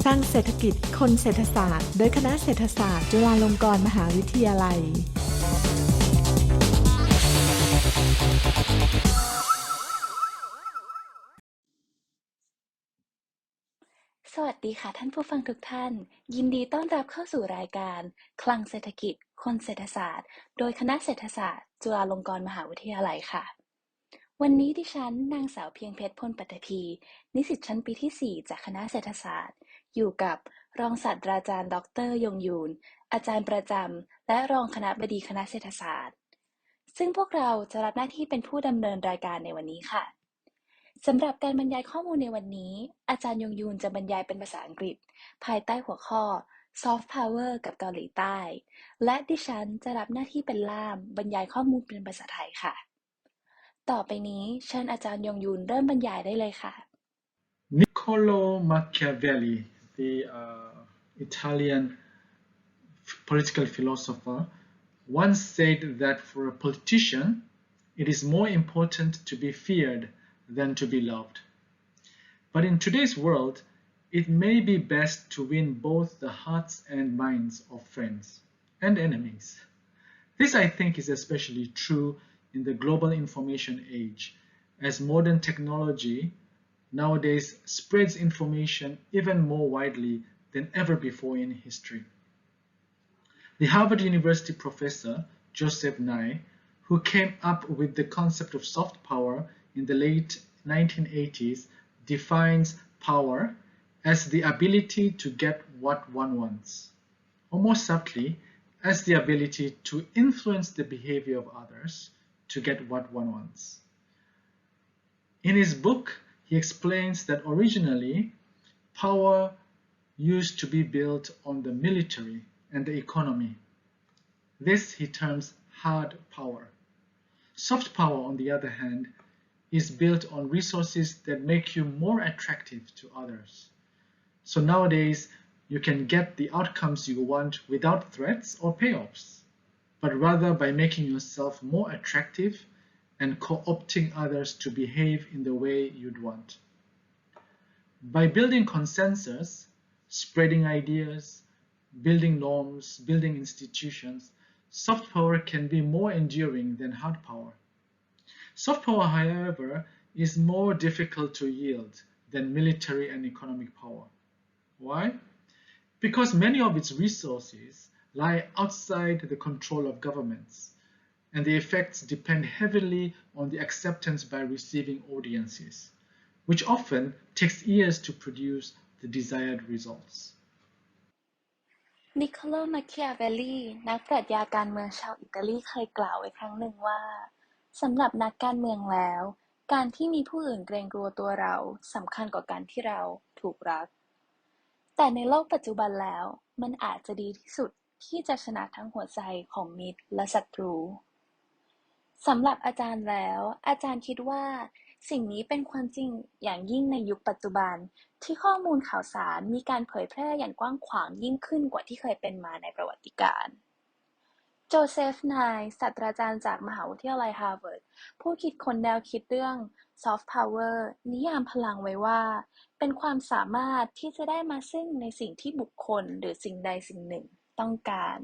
สร้างเศรษฐกิจคนเศรษฐศาสตร์โดยคณะเศรษฐศาสตร์จุฬาลงกรณ์มหาวิทยาลัยสวัสดีค่ะท่านผู้ฟังทุกท่านยินดีต้อนรับเข้าสู่รายการคลังเศรษฐกิจคนเศรษฐศาสตร์โดยคณะเศรษฐศาสตร์จุฬาลงกรณ์มหาวิทยาลัยค่ะวันนี้ดิฉันนางสาวเพียงเพชรพลปัตภีนิสิตชั้นปีที่4จากคณะเศรษฐศาสตร์อยู่กับรองศาสตราจารย์ดร.ยงยูนอาจารย์ประจำและรองคณบดีคณะเศรษฐศาสตร์ซึ่งพวกเราจะรับหน้าที่เป็นผู้ดำเนินรายการในวันนี้ค่ะสำหรับการบรรยายข้อมูลในวันนี้อาจารย์ยงยูนจะบรรยายเป็นภาษาอังกฤษภายใต้หัวข้อ Soft Power กับเกาหลีใต้และดิฉันจะรับหน้าที่เป็นล่ามบรรยายข้อมูลเป็นภาษาไทยค่ะต่อไปนี้เชิญอาจารย์ยงยูนเริ่มบรรยายได้เลยค่ะ Niccolo Machiavelli, the Italian political philosopher, once said that for a politician, it is more important to be feared than to be loved. But in today's world, it may be best to win both the hearts and minds of friends and enemies. This, I think, is especially true in the global information age, as modern technology nowadays spreads information even more widely than ever before in history. The Harvard University professor Joseph Nye, who came up with the concept of soft power in the late 1980s, defines power as the ability to get what one wants, or more subtly, as the ability to influence the behavior of others to get what one wants. In his book, he explains that originally, power used to be built on the military and the economy. This he terms hard power. Soft power, on the other hand, is built on resources that make you more attractive to others. So nowadays, you can get the outcomes you want without threats or payoffs, but rather by making yourself more attractive and co-opting others to behave in the way you'd want. By building consensus, spreading ideas, building norms, building institutions, soft power can be more enduring than hard power. Soft power, however, is more difficult to yield than military and economic power. Why? Because many of its resources lie outside the control of governments, and the effects depend heavily on the acceptance by receiving audiences, which often takes years to produce the desired results. นิโคโล มาคิอาเวลลีนักปรัชญาการเมืองชาวอิตาลีเคยกล่าวไว้ครั้งหนึ่งว่าสำหรับนักการเมืองแล้วการที่มีผู้อื่นเกรงกลัวตัวเราสำคัญกว่าการที่เราถูกรักแต่ในโลกปัจจุบันแล้วมันอาจจะดีที่สุดที่จะชนะทั้งหัวใจของมิตรและศัตรูสำหรับอาจารย์แล้วอาจารย์คิดว่าสิ่งนี้เป็นความจริงอย่างยิ่งในยุคปัจจุบันที่ข้อมูลข่าวสารมีการเผยแพร่อย่างกว้างขวางยิ่งขึ้นกว่าที่เคยเป็นมาในประวัติการณ์โจเซฟ ไนน์ศาสตราจารย์จากมหาวิทยาลัยฮาร์วาร์ดผู้คิดค้นแนวคิดเรื่อง Soft Power นิยามพลังไว้ว่าเป็นความสามารถที่จะได้มาซึ่งในสิ่งที่บุคคลหรือสิ่งใดสิ่งหนึ่งต้องการ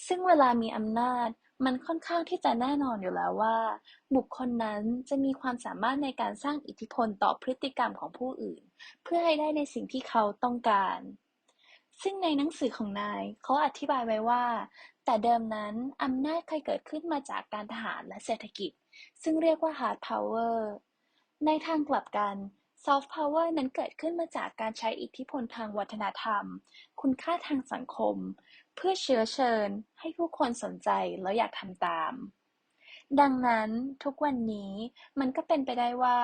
ซึ่งเวลามีอำนาจมันค่อนข้างที่จะแน่นอนอยู่แล้วว่าบุคคลนั้นจะมีความสามารถในการสร้างอิทธิพลต่อพฤติกรรมของผู้อื่นเพื่อให้ได้ในสิ่งที่เขาต้องการซึ่งในหนังสือของนายเขาอธิบายไว้ว่าแต่เดิมนั้นอำนาจเคยเกิดขึ้นมาจากการทหารและเศรษฐกิจซึ่งเรียกว่า hard power ในทางกลับกัน soft power นั้นเกิดขึ้นมาจากการใช้อิทธิพลทางวัฒนธรรมคุณค่าทางสังคมเพื่อเชื้อเชิญให้ผู้คนสนใจแล้วอยากทำตามดังนั้นทุกวันนี้มันก็เป็นไปได้ว่า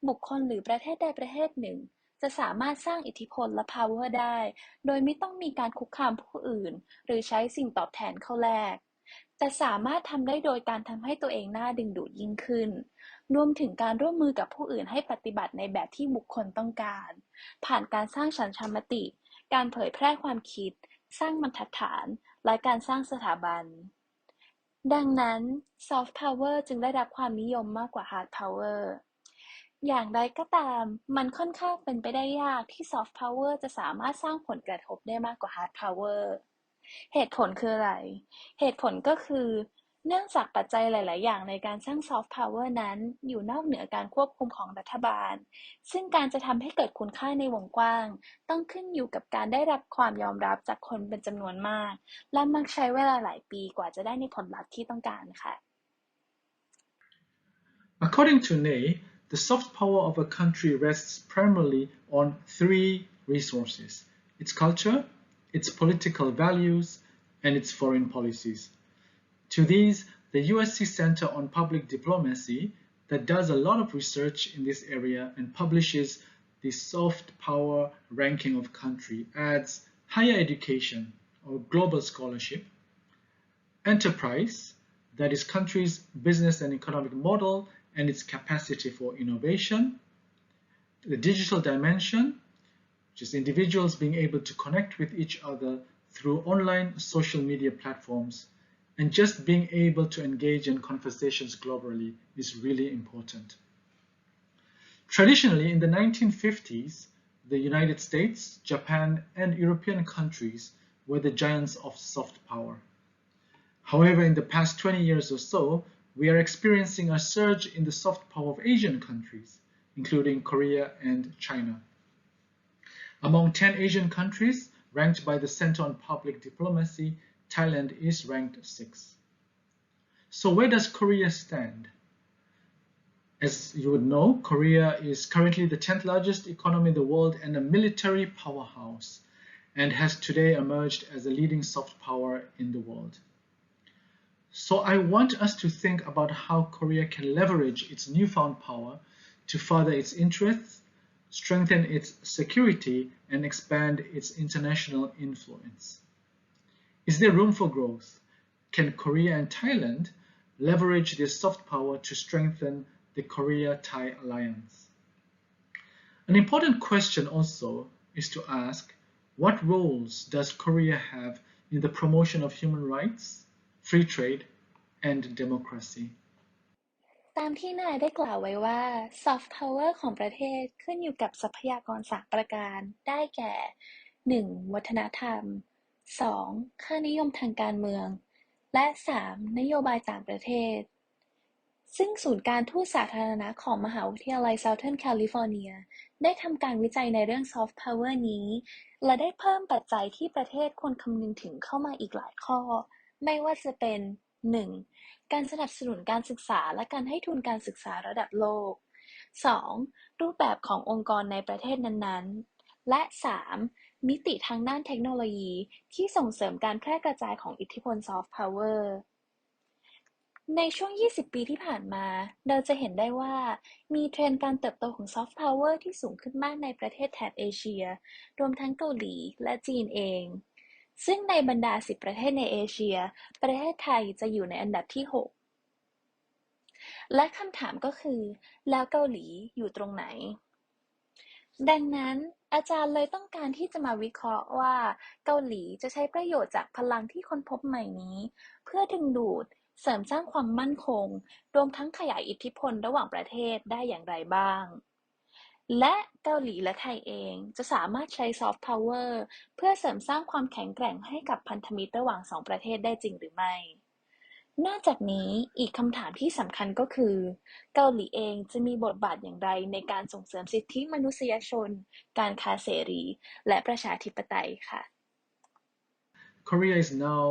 บุคคลหรือประเทศใดประเทศหนึ่งจะสามารถสร้างอิทธิพลและ power ได้โดยไม่ต้องมีการคุกคามผู้อื่นหรือใช้สิ่งตอบแทนเข้าแลกแต่สามารถทำได้โดยการทำให้ตัวเองน่าดึงดูดยิ่งขึ้นรวมถึงการร่วมมือกับผู้อื่นให้ปฏิบัติในแบบที่บุคคลต้องการผ่านการสร้างฉันทามติการเผยแพร่ความคิดสร้างบรรทัดฐานและการสร้างสถาบันดังนั้น Soft Power จึงได้รับความนิยมมากกว่า Hard Power อย่างไรก็ตามมันค่อนข้างเป็นไปได้ยากที่ซอฟต์พาวเวอร์จะสามารถสร้างผลกระทบได้มากกว่าฮาร์ดพาวเวอร์เหตุผลคืออะไรเหตุผลก็คือเนื่องจากปัจจัยหลายๆอย่างในการสร้างซอฟต์พาวเวอร์นั้นอยู่นอกเหนือการควบคุมของรัฐบาลซึ่งการจะทำให้เกิดคุณค่าในวงกว้างต้องขึ้นอยู่กับการได้รับความยอมรับจากคนเป็นจำนวนมากและมักใช้เวลาหลายปีกว่าจะได้ในผลลัพธ์ที่ต้องการค่ะ According to Ney, the soft power of a country rests primarily on three resources: its culture, its political values, and its foreign policies. To these, the USC Center on Public Diplomacy, that does a lot of research in this area and publishes the soft power ranking of country, adds higher education or global scholarship, enterprise, that is country's business and economic model and its capacity for innovation, the digital dimension, which is individuals being able to connect with each other through online social media platforms, and just being able to engage in conversations globally is really important. Traditionally, in the 1950s, the United States, Japan, and European countries were the giants of soft power. However, in the past 20 years or so, we are experiencing a surge in the soft power of Asian countries, including Korea and China. Among 10 Asian countries ranked by the Center on Public Diplomacy, Thailand is ranked 6th. So where does Korea stand? As you would know, Korea is currently the 10th largest economy in the world and a military powerhouse, and has today emerged as a leading soft power in the world. So I want us to think about how Korea can leverage its newfound power to further its interests, strengthen its security, and expand its international influence. Is there room for growth? Can Korea and Thailand leverage their soft power to strengthen the Korea-Thai alliance? An important question also is to ask, what roles does Korea have in the promotion of human rights, free trade, and democracy? ตามที่นายได้กล่าวไว้ว่า Soft Power ของประเทศขึ้นอยู่กับทรัพยากร3ประการ ได้แก่ 1. วัฒนธรรม 2. ค่านิยมทางการเมือง และ 3. นโยบายต่างประเทศ ซึ่งศูนย์การทูตสาธารณะของมหาวิทยาลัย Southern California ได้ทำการวิจัยในเรื่อง Soft Power นี้ และได้เพิ่มปัจจัยที่ประเทศควรคำนึงถึงเข้ามาอีกหลายข้อ ไม่ว่าจะเป็น 1. การสนับสนุนการศึกษาและการให้ทุนการศึกษาระดับโลก 2. รูปแบบขององค์กรในประเทศนั้นๆ และ 3. มิติทางด้านเทคโนโลยีที่ส่งเสริมการแพร่กระจายของอิทธิพล Soft Power ในช่วง 20 ปีที่ผ่านมา เราจะเห็นได้ว่ามีเทรนด์การเติบโตของ Soft Power ที่สูงขึ้นมากในประเทศแถบเอเชีย รวมทั้งเกาหลีและจีนเอง ซึ่งในบรรดา 10 ประเทศในเอเชีย ประเทศไทยจะอยู่ในอันดับที่ 6 และคำถามก็คือ แล้วเกาหลีอยู่ตรงไหน ดังนั้นอาจารย์เลยต้องการที่จะมาวิเคราะห์ว่าเกาหลีจะใช้ประโยชน์จากพลังที่ค้นพบใหม่นี้เพื่อดึงดูดเสริมสร้างความมั่นคงรวมทั้งขยายอิทธิพลระหว่างประเทศได้อย่างไรบ้างและเกาหลีและไทยเองจะสามารถใช้ Soft Power เพื่อเสริมสร้างความแข็งแกร่งให้กับพันธมิตรระหว่างสองประเทศได้จริงหรือไม่นอกจากนี้อีกคำถามที่สำคัญก็คือเกาหลีเองจะมีบทบาทอย่างไรในการส่งเสริมสิทธิมนุษยชนการค้าเสรีและประชาธิปไตยค่ะ Korea is now,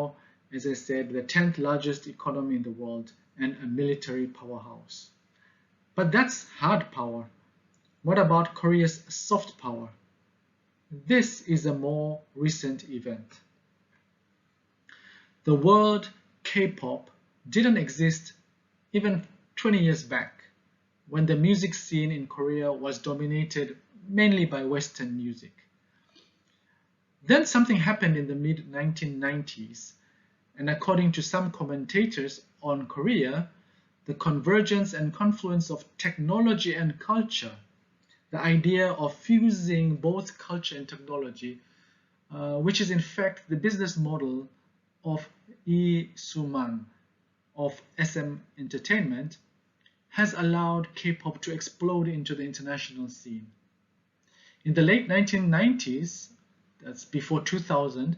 as I said, the 10th largest economy in the world and a military powerhouse. But that's hard power. What about Korea's soft power? This is a more recent event. The word K-pop didn't exist even 20 years back, when the music scene in Korea was dominated mainly by Western music. Then something happened in the mid-1990s, and according to some commentators on Korea, the convergence and confluence of technology and culture, the idea of fusing both culture and technology, which is in fact the business model of Lee Soo-man of SM Entertainment, has allowed K-pop to explode into the international scene. In the late 1990s, that's before 2000,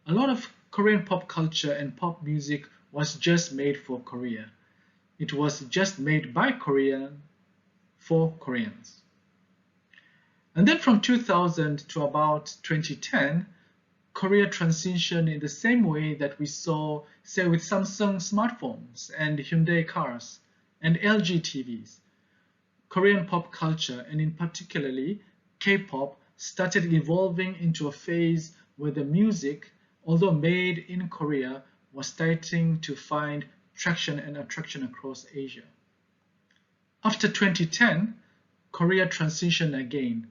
a lot of Korean pop culture and pop music was just made for Korea. It was just made by Koreans for Koreans. And then from 2000 to about 2010, Korea transitioned in the same way that we saw, say, with Samsung smartphones and Hyundai cars and LG TVs. Korean pop culture, and in particularly K-pop, started evolving into a phase where the music, although made in Korea, was starting to find traction and attraction across Asia. After 2010, Korea transitioned again.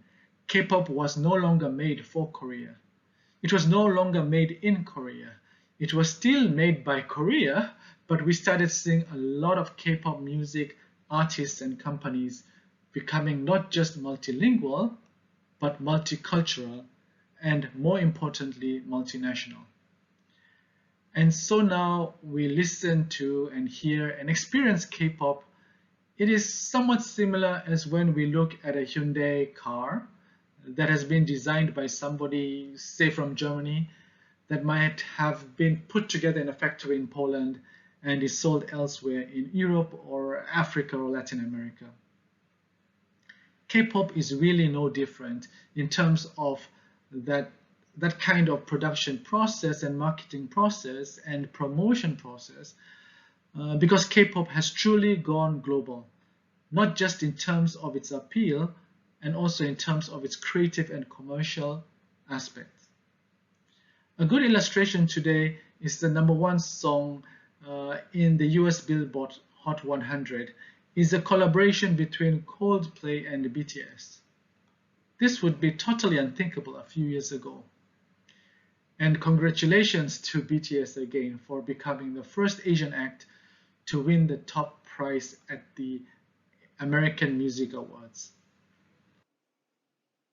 K-pop was no longer made for Korea. It was no longer made in Korea. It was still made by Korea, but we started seeing a lot of K-pop music artists and companies becoming not just multilingual, but multicultural, and more importantly, multinational. And so now we listen to and hear and experience K-pop. It is somewhat similar as when we look at a Hyundai car that has been designed by somebody, say from Germany, that might have been put together in a factory in Poland and is sold elsewhere in Europe or Africa or Latin America. K-pop is really no different in terms of that kind of production process and marketing process and promotion process, because K-pop has truly gone global, not just in terms of its appeal, and also in terms of its creative and commercial aspects. A good illustration today is the #1 song in the US Billboard Hot 100 is a collaboration between Coldplay and BTS. This would be totally unthinkable a few years ago. And congratulations to BTS again for becoming the first Asian act to win the top prize at the American Music Awards.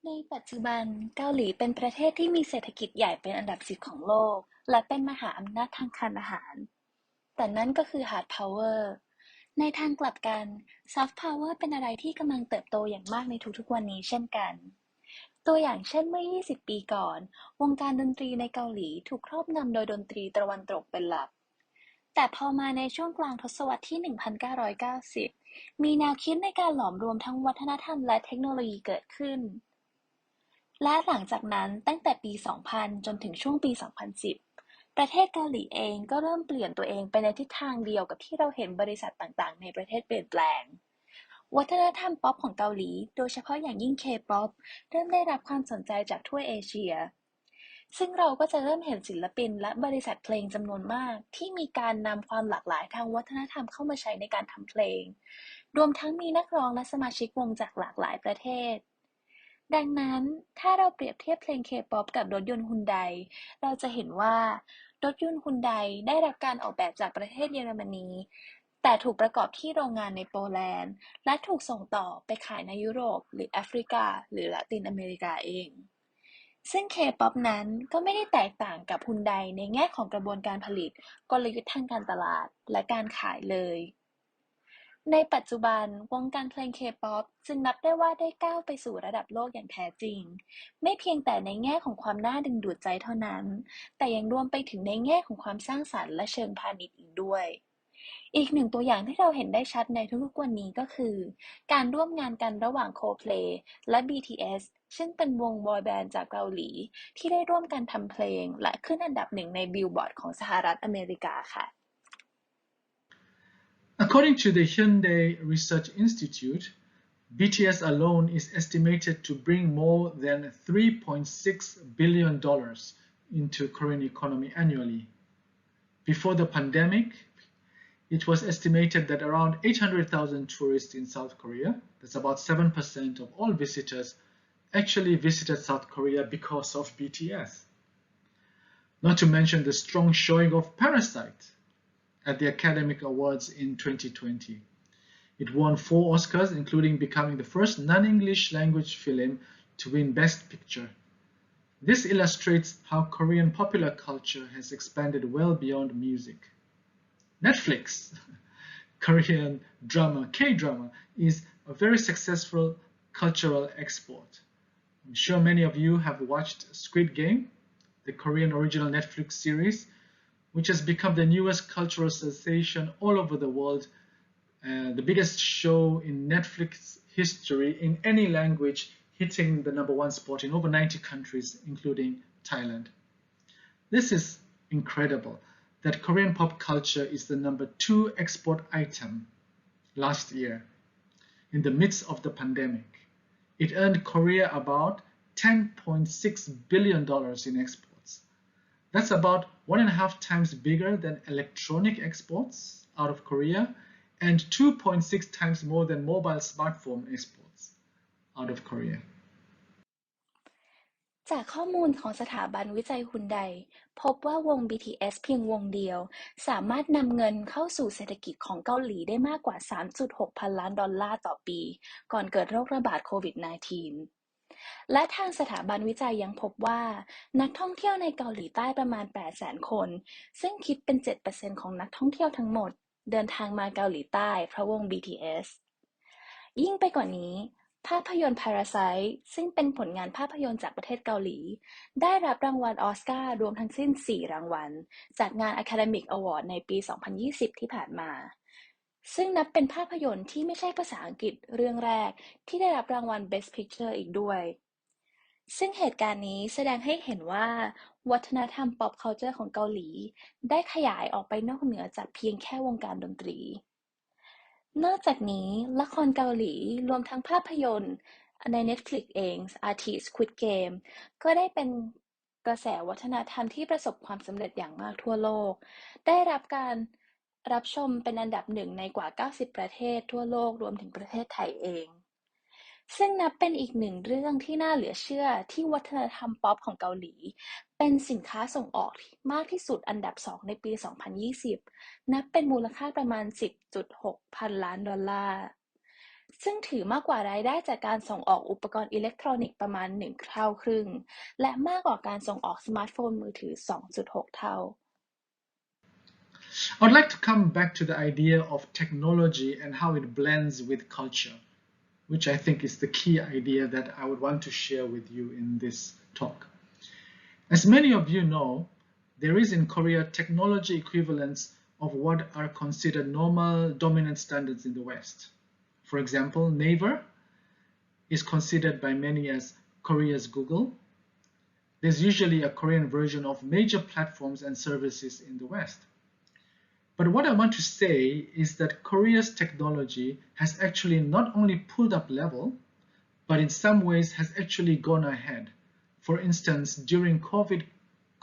ในปัจจุบันเกาหลีเป็นประเทศที่มีเศรษฐกิจใหญ่เป็นอันดับ10ของโลกและเป็นมหาอำนาจทางการอาหารแต่นั่นก็คือ Hard Power ในทางกลับกัน Soft Power เป็นอะไรที่กำลังเติบโตอย่างมากในทุกๆวันนี้เช่นกันตัวอย่างเช่นเมื่อ20ปีก่อนวงการดนตรีในเกาหลีถูกครอบงำโดยดนตรีตะวันตกเป็นหลักแต่พอมาในช่วงกลางทศวรรษที่ 1990 มีแนวคิดในการหลอมรวมทั้งวัฒนธรรมและเทคโนโลยีเกิดขึ้นและหลังจากนั้นตั้งแต่ปี 2000 จนถึงช่วงปี 2010 ประเทศเกาหลีเองก็เริ่มเปลี่ยนตัวเองไปในทิศทางเดียวกับที่เราเห็นบริษัทต่างๆในประเทศเปลี่ยนแปลงวัฒนธรรมป๊อปของเกาหลีโดยเฉพาะอย่างยิ่ง K-POP เริ่มได้รับความสนใจจากทั่วเอเชียซึ่งเราก็จะเริ่มเห็นศิลปินและบริษัทเพลงจำนวนมากที่มีการนำความหลากหลายทางวัฒนธรรมเข้ามาใช้ในการทำเพลงรวมทั้งมีนักร้องและสมาชิกวงจากหลากหลายประเทศดังนั้นถ้าเราเปรียบเทียบเพลง K-POP กับรถยนต์ฮุนไดเราจะเห็นว่ารถยนต์ฮุนไดได้รับการออกแบบจากประเทศเยอรมนีแต่ถูกประกอบที่โรงงานในโปแลนด์และถูกส่งต่อไปขายในยุโรปหรือแอฟริกาหรือละตินอเมริกาเองซึ่ง K-POP นั้นก็ไม่ได้แตกต่างกับฮุนไดในแง่ของกระบวนการผลิตกลยุทธ์ทางการตลาดและการขายเลยในปัจจุบันวงการเพลง K-POP จึงนับได้ว่าได้ก้าวไปสู่ระดับโลกอย่างแท้จริงไม่เพียงแต่ในแง่ของความน่าดึงดูดใจเท่านั้นแต่ยังรวมไปถึงในแง่ของความสร้างสรรค์และเชิงพาณิชย์อีกด้วยอีกหนึ่งตัวอย่างที่เราเห็นได้ชัดในทุกๆวันนี้ก็คือการร่วมงานกันระหว่าง Coldplay และ BTS ซึ่งเป็นวงบอยแบนด์จากเกาหลีที่ได้ร่วมกันทำเพลงและขึ้นอันดับ1ในบิลบอร์ดของสหรัฐอเมริกาค่ะAccording to the Hyundai Research Institute, BTS alone is estimated to bring more than $3.6 billion into Korean economy annually. Before the pandemic, it was estimated that around 800,000 tourists in South Korea, that's about 7% of all visitors, actually visited South Korea because of BTS. Not to mention the strong showing of Parasite at the Academy Awards in 2020. It won 4 Oscars, including becoming the first non-English language film to win Best Picture. This illustrates how Korean popular culture has expanded well beyond music. Netflix Korean drama, K-drama, is a very successful cultural export. I'm sure many of you have watched Squid Game, the Korean original Netflix series, which has become the newest cultural sensation all over the world, the biggest show in Netflix history in any language, hitting the #1 spot in over 90 countries, including Thailand. This is incredible that Korean pop culture is the #2 export item last year in the midst of the pandemic. It earned Korea about $10.6 billion in exports. That's about 1.5 times bigger than electronic exports out of Korea and 2.6 times more than mobile smartphone exports out of Korea. จากข้อมูลของสถาบันวิจัยฮุนไดพบว่าวง BTS เพียงวงเดียวสามารถนำเงินเข้าสู่เศรษฐกิจของเกาหลีได้มากกว่า 3.6 พันล้านดอลลาร์ต่อปีก่อนเกิดโรคระบาดโควิด -19 และทางสถาบันวิจัยยังพบว่านักท่องเที่ยวในเกาหลีใต้ประมาณ 800,000 คนซึ่งคิดเป็น 7% ของนักท่องเที่ยวทั้งหมดเดินทางมาเกาหลีใต้เพราะวง BTS ยิ่งไปกว่านี้ภาพยนตร์ Parasite ซึ่งเป็นผลงานภาพยนตร์จากประเทศเกาหลีได้รับรางวัลออสการ์รวมทั้งสิ้น 4 รางวัลจากงาน Academic Award ในปี 2020 ที่ผ่านมาซึ่งนับเป็นภาพยนตร์ที่ไม่ใช่ภาษาอังกฤษเรื่องแรกที่ได้รับรางวัล Best Picture อีกด้วยซึ่งเหตุการณ์นี้แสดงให้เห็นว่าวัฒนธรรม Pop Culture ของเกาหลีได้ขยายออกไปนอกเหนือจากเพียงแค่วงการดนตรีนอกจากนี้ละครเกาหลีรวมทั้งภาพยนตร์ใน Netflix เองอาทิ Squid Game ก็ได้เป็นกระแสวัฒนธรรมที่ประสบความสำเร็จอย่างมากทั่วโลกได้รับการรับชมเป็นอันดับ 1ในกว่า 90 ประเทศทั่วโลกรวมถึงประเทศไทยเองซึ่งนับเป็นอีกหนึ่งเรื่องที่น่าเหลือเชื่อที่วัฒนธรรมป๊อปของเกาหลีเป็นสินค้าส่งออกมากที่สุดอันดับ 2 ในปี 2020 นับเป็นมูลค่าประมาณ 10.6 พันล้านดอลลาร์ซึ่งถือมากกว่ารายได้จากการส่งออกอุปกรณ์อิเล็กทรอนิกส์ประมาณ 1 เท่าครึ่งและมากกว่าการส่งออกสมาร์ทโฟนมือถือ 2.6 เท่า I would like to come back to the idea of technology and how it blends with culture, which I think is the key idea that I would want to share with you in this talk. As many of you know, there is in Korea technology equivalents of what are considered normal dominant standards in the West. For example, Naver is considered by many as Korea's Google. There's usually a Korean version of major platforms and services in the West. But what I want to say is that Korea's technology has actually not only pulled up level, but in some ways has actually gone ahead. For instance, during COVID,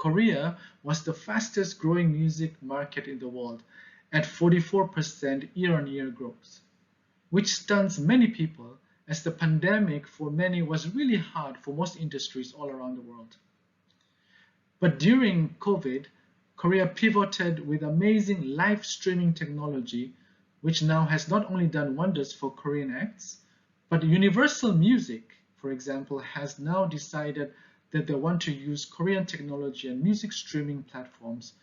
Korea was the fastest growing music market in the world at 44% year-on-year growth, which stuns many people as the pandemic for many was really hard for most industries all around the world. But during COVID, Korea pivoted with amazing live streaming technology, which now has not only done wonders for Korean acts, but Universal Music, for example, has now decided that they want to use Korean technology and music streaming platforms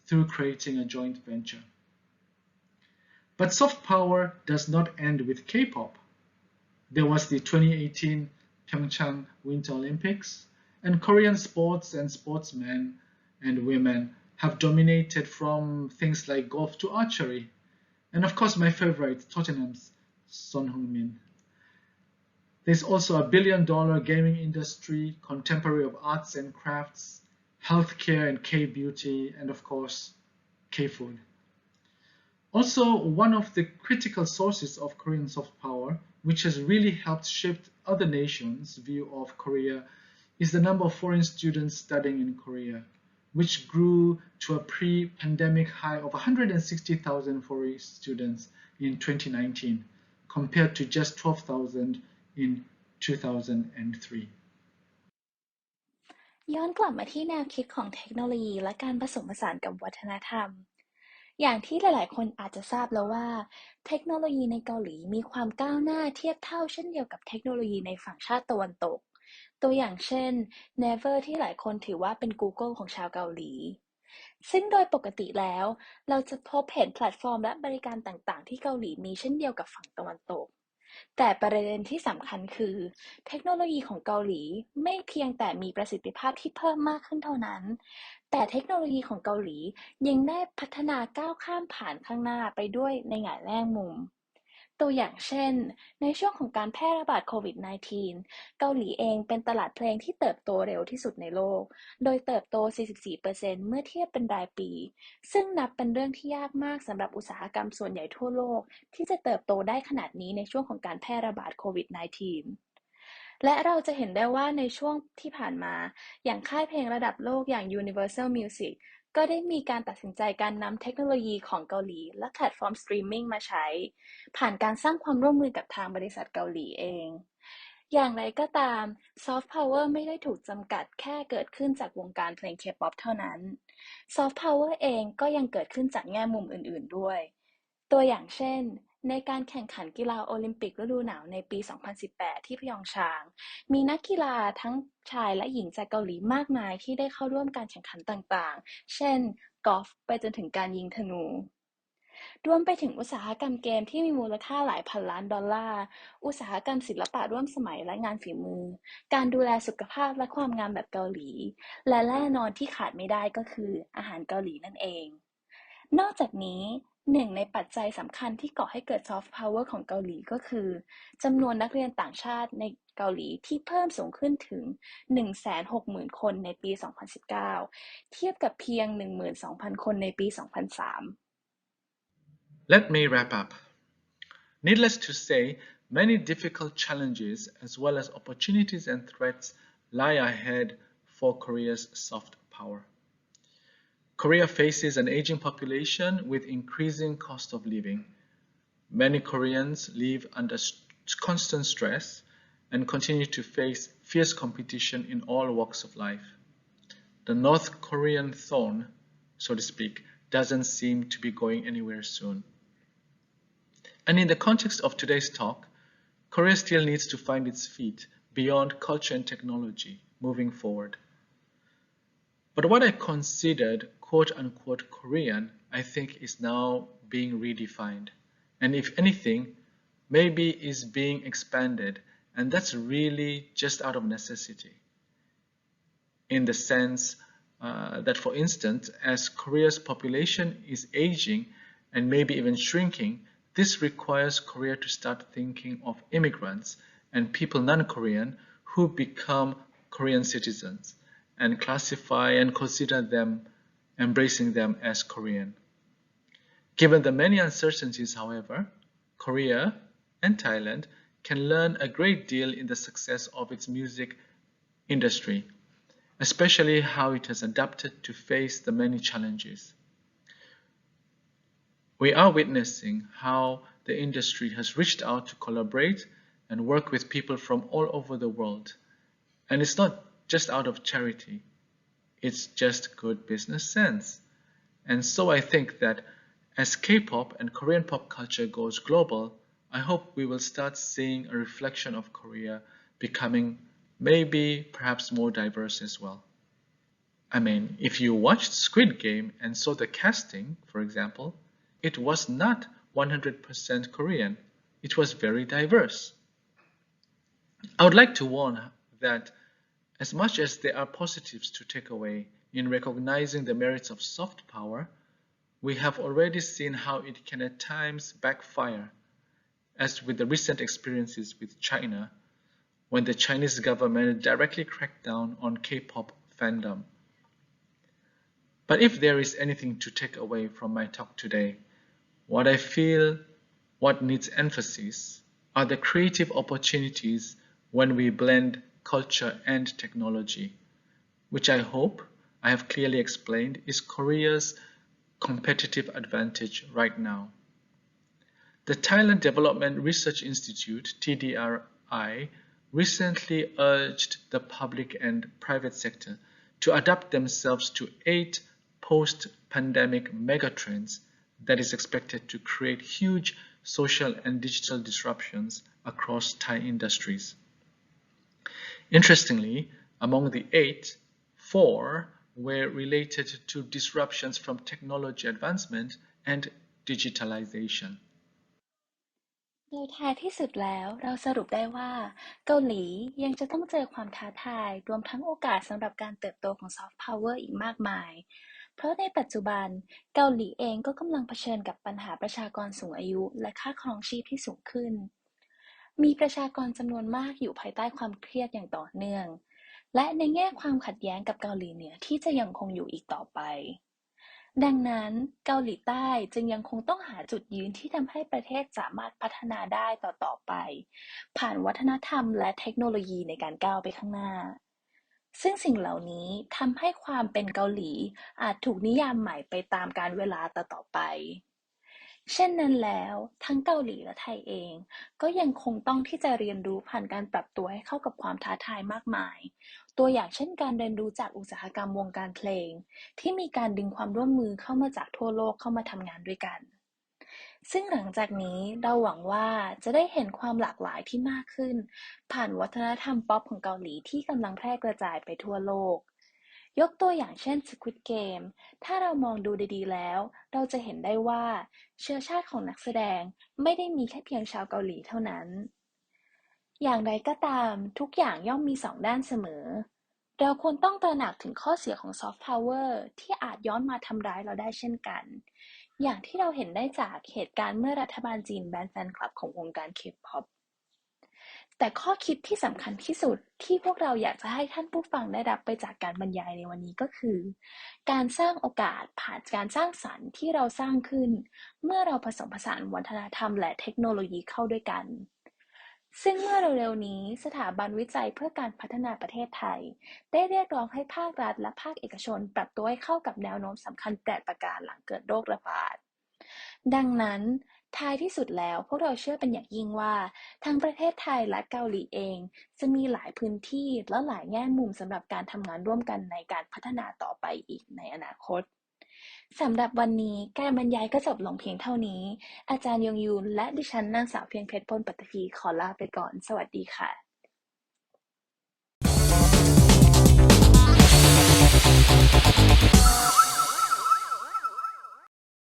through creating a joint venture. But soft power does not end with K-pop. There was the 2018 Pyeongchang Winter Olympics, and Korean sports and sportsmen and women have dominated from things like golf to archery. And of course, my favorite, Tottenham's Son Heung-min. There's also a billion-dollar gaming industry, contemporary of arts and crafts, healthcare and K-beauty, and of course, K-food. Also, one of the critical sources of Korean soft power, which has really helped shift other nations' view of Korea, is the number of foreign students studying in Korea, which grew to a pre-pandemic high of 160,000 foreign students in 2019, compared to just 12,000 in 2003. ย้อนกลับมาที่แนวคิดของเทคโนโลยีและการผสมผสานกับวัฒนธรรมอย่างที่หลายๆคนอาจจะทราบแล้วว่าเทคโนโลยีในเกาหลีมีความก้าวหน้าเทียบเท่าเช่นเดียวกับเทคโนโลยีในฝั่งชาติตะวันตกตัวอย่างเช่น Naver ที่หลายคนถือว่าเป็น Google ของชาวเกาหลี ซึ่งโดยปกติแล้วเราจะพบเห็นแพลตฟอร์มและบริการต่างๆที่เกาหลีมีเช่นเดียวกับฝั่งตะวันตก แต่ประเด็นที่สำคัญคือเทคโนโลยีของเกาหลีไม่เพียงแต่มีประสิทธิภาพที่เพิ่มมากขึ้นเท่านั้น แต่เทคโนโลยีของเกาหลียังได้พัฒนาก้าวข้ามผ่านข้างหน้าไปด้วยในหลายแง่มุม ตัวอย่างเช่น ในช่วงของการแพร่ระบาดโควิด -19 เกาหลีเองเป็นตลาดเพลงที่เติบโตเร็วที่สุดในโลก โดยเติบโต 44% เมื่อเทียบเป็นรายปี ซึ่งนับเป็นเรื่องที่ยากมากสำหรับอุตสาหกรรมส่วนใหญ่ทั่วโลกที่จะเติบโตได้ขนาดนี้ในช่วงของการแพร่ระบาดโควิด -19 และเราจะเห็นได้ว่าในช่วงที่ผ่านมาอย่างค่ายเพลงระดับโลกอย่าง Universal Music ก็ได้มีการตัดสินใจการนำเทคโนโลยีของเกาหลีและแพลตฟอร์มสตรีมมิ่งมาใช้ผ่านการสร้างความร่วมมือกับทางบริษัทเกาหลีเอง อย่างไรก็ตามซอฟต์พาวเวอร์ไม่ได้ถูกจำกัดแค่เกิดขึ้นจากวงการเพลงเคป๊อปเท่านั้นซอฟต์พาวเวอร์เองก็ยังเกิดขึ้นจากแง่มุมอื่นๆด้วยตัวอย่างเช่นในการแข่งขันกีฬาโอลิมปิกฤดูหนาวในปี 2018 ที่พยองชาง มีนักกีฬาทั้งชายและหญิงจากเกาหลีมากมายที่ได้เข้าร่วมการแข่งขันต่างๆ เช่นกอล์ฟไปจนถึงการยิงธนู รวมไปถึงอุตสาหกรรมเกมที่มีมูลค่าหลายพันล้านดอลลาร์ อุตสาหกรรมศิลปะร่วมสมัยและงานฝีมือ การดูแลสุขภาพและความงามแบบเกาหลี และแน่นอนที่ขาดไม่ได้ก็คืออาหารเกาหลีนั่นเอง นอกจากนี้หนึ่งในปัจจัยสำคัญที่ก่อให้เกิดซอฟต์พาวเวอร์ของเกาหลีก็คือจำนวนนักเรียนต่างชาติในเกาหลีที่เพิ่มสูงขึ้นถึง 160,000 คนในปี 2019 เทียบกับเพียง 12,000 คนในปี 2003 Let me wrap up. Needless to say, many difficult challenges as well as opportunities and threats lie ahead for Korea's soft power. Korea faces an aging population with increasing cost of living. Many Koreans live under constant stress and continue to face fierce competition in all walks of life. The North Korean thorn, so to speak, doesn't seem to be going anywhere soon. And in the context of today's talk, Korea still needs to find its feet beyond culture and technology moving forward. But what I considered quote-unquote Korean, I think is now being redefined. And if anything, maybe is being expanded, and that's really just out of necessity. In the sense that, for instance, as Korea's population is aging and maybe even shrinking, this requires Korea to start thinking of immigrants and people non-Korean who become Korean citizens and classify and consider them, embracing them as Korean. Given the many uncertainties, however, Korea and Thailand can learn a great deal in the success of its music industry, especially how it has adapted to face the many challenges. We are witnessing how the industry has reached out to collaborate and work with people from all over the world. And it's not just out of charity, it's just good business sense. And so I think that as K-pop and Korean pop culture goes global, I hope we will start seeing a reflection of Korea becoming maybe perhaps more diverse as well. I mean, if you watched Squid Game and saw the casting, for example, it was not 100% Korean. It was very diverse. I would like to warn that as much as there are positives to take away in recognizing the merits of soft power, we have already seen how it can at times backfire, as with the recent experiences with China, when the Chinese government directly cracked down on K-pop fandom. But if there is anything to take away from my talk today, what I feel what needs emphasis are the creative opportunities when we blend culture and technology, which I hope I have clearly explained is Korea's competitive advantage right now. The Thailand Development Research Institute, TDRI, recently urged the public and private sector to adapt themselves to 8 post-pandemic megatrends that is expected to create huge social and digital disruptions across Thai industries. Interestingly, among the 8, 4 were related to disruptions from technology advancement and digitalization. โดยท้ายที่สุดแล้วเราสรุปได้ว่าเกาหลียังจะต้องเจอความท้าทายรวมทั้งโอกาสสำหรับการเติบโตของซอฟต์พาวเวอร์อีกมากมายเพราะในปัจจุบันเกาหลีเองก็กำลังเผชิญกับปัญหาประชากรสูงอายุและค่าครองชีพที่สูงขึ้นมีประชากรจำนวนมากอยู่ภายใต้ความเครียดอย่างต่อเนื่องและในแง่ความขัดแย้งกับเกาหลีเหนือที่จะยังคงอยู่อีกต่อไปดังนั้นเกาหลีใต้จึงยังคงต้องหาจุดยืนที่ทำให้ประเทศสามารถพัฒนาได้ต่อไปผ่านวัฒนธรรมและเทคโนโลยีในการก้าวไปข้างหน้าซึ่งสิ่งเหล่านี้ทำให้ความเป็นเกาหลีอาจถูกนิยามใหม่ไปตามกาลเวลาต่อไปเช่นนั้นแล้วทั้งเกาหลีและไทยเองก็ยังคงต้องที่จะเรียนรู้ผ่านการปรับตัวให้เข้ากับความท้าทายมากมายตัวอย่างเช่นการเรียนรู้จากอุตสาหกรรมวงการเพลงที่มีการดึงความร่วมมือเข้ามาจากทั่วโลกเข้ามาทำงานด้วยกันซึ่งหลังจากนี้เราหวังว่าจะได้เห็นความหลากหลายที่มากขึ้นผ่านวัฒนธรรมป๊อปของเกาหลีที่กำลังแพร่กระจายไปทั่วโลกยกตัวอย่างเช่น Squid Game ถ้าเรามองดูดีๆแล้วเราจะเห็นได้ว่าเชื้อชาติของนักแสดงไม่ได้มีแค่เพียงชาวเกาหลีเท่านั้นอย่างไรก็ตามทุกอย่างย่อมมีสองด้านเสมอเราควรต้องตระหนักถึงข้อเสียของซอฟต์พาวเวอร์ที่อาจย้อนมาทำร้ายเราได้เช่นกันอย่างที่เราเห็นได้จากเหตุการณ์เมื่อรัฐบาลจีนแบนแฟนคลับของวงการเคป๊อปแต่ข้อคิดที่สำคัญที่สุดที่พวกเราอยากจะให้ท่านผู้ฟังได้รับไปจากการบรรยายในวันนี้ก็คือการสร้างโอกาสผ่านการสร้างสรรค์ที่เราสร้างขึ้นเมื่อเราผสมผสานวัฒนธรรมและเทคโนโลยีเข้าด้วยกันซึ่งเมื่อเร็วๆนี้สถาบันวิจัยเพื่อการพัฒนาประเทศไทยได้เรียกร้องให้ภาครัฐและภาคเอกชนปรับตัวให้เข้ากับแนวโน้มสำคัญ8ประการหลังเกิดโรคระบาดดังนั้นท้ายที่สุดแล้วพวกเราเชื่อเป็นอย่างยิ่งว่าทั้งประเทศไทยและเกาหลีเองจะมีหลายพื้นที่และหลายแง่มุมสำหรับการทำงานร่วมกันในการพัฒนาต่อไปอีกในอนาคตสำหรับวันนี้การบรรยายก็จบลงเพียงเท่านี้อาจารย์ยงยูนและดิฉันนางสาวเพียงเพชรพลปัตตภีขอลาไปก่อนสวัสดีค่ะ